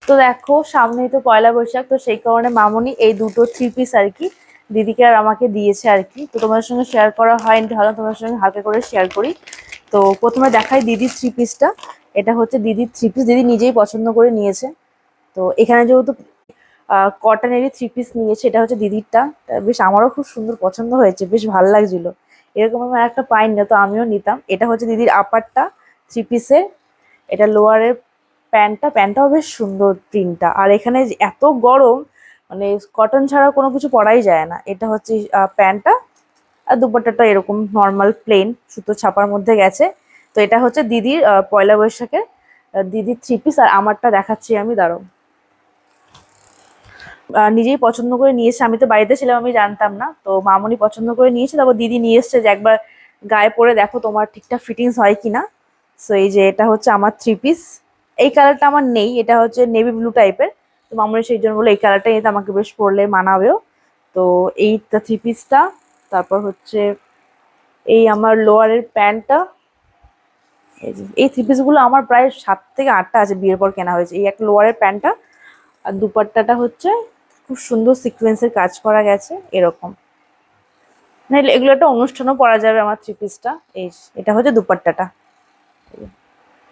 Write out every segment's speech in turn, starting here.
তো দেখো সামনেই তো পয়লা বৈশাখ, তো সেই কারণে মামনি এই দুটো 3 পিস আর কি দিদিকে আর আমাকে দিয়েছে আর কি। তো তোমাদের সঙ্গে শেয়ার করা হয়নি, ভালো তোমাদের সঙ্গে হালকা করে শেয়ার করি। তো প্রথমে দেখাই দিদির 3 পিসটা। এটা হচ্ছে দিদির 3 পিস, দিদি নিজেই পছন্দ করে নিয়েছে। তো এখানে যেহেতু কটনেরই 3 পিস নিয়েছে, এটা হচ্ছে দিদিরটা। বেশ আমারও খুব সুন্দর পছন্দ হয়েছে, বেশ ভালো লাগছিল। এরকম আমার একটা পাইনি না, তো আমিও নিতাম। এটা হচ্ছে দিদির আপারটা 3 পিসের। এটা লোয়ারের প্যান্টটাও বেশ সুন্দর প্রিন্টটা। আর এখানে যে এত গরম, মানে কটন ছাড়া কোনো কিছু পরাই যায় না। এটা হচ্ছে প্যান্টটা। আর দুপাট্টাটা এরকম নর্মাল প্লেন সুতো ছাপার মধ্যে গেছে। তো এটা হচ্ছে দিদির পয়লা বৈশাখের দিদির 3 পিস। আর আমারটা দেখাচ্ছি আমি, দাঁড়াও। নিজেই পছন্দ করে নিয়েছে, আমি তো বাড়িতে ছিলাম, আমি জানতাম না। তো মামনি পছন্দ করে নিয়েছে, তারপর দিদি নিয়ে এসছে যে একবার গায়ে পরে দেখো তোমার ঠিকঠাক ফিটিংস হয় কিনা। সো এই যে এটা হচ্ছে আমার 3 পিস। এই কালারটা আমার নেই, এটা হচ্ছে নেভি ব্লু টাইপের। তো মামনি সেই জন্য বলে এই কালারটা নিতে, আমাকে বেশ পরলে মানাবেও। তো এইটা 3 পিসটা। তারপর হচ্ছে এই আমার লোয়ারের প্যান্টটা। এই 3 পিস গুলো আমার প্রায় 7 থেকে 8টা আছে, বিয়ের পর কেনা হয়েছে। এই একটা লোয়ারের প্যান্টটা। আর দুপাট্টাটা হচ্ছে খুব সুন্দর সিকোয়েন্সের কাজ করা গেছে এরকম। মানে এগুলো একটা অনুষ্ঠানও পরা যাবে আমার 3 পিসটা। এই এটা হচ্ছে দুপাট্টাটা।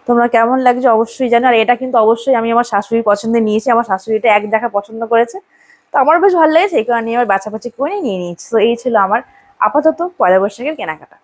তোমরা কেমন লাগছে অবশ্যই জানো। আর এটা কিন্তু অবশ্যই আমি আমার শাশুড়ির পছন্দে নিয়েছি, আমার শাশুড়ি এটা এক দেখা পছন্দ করেছে। তো আমার বেশ ভালো লেগেছে, এই কারণে আমি আবার বাছাবাছি করে নিয়ে নিয়েছি। তো এই ছিল আমার আপাতত পয়লা বৈশাখের কেনাকাটা।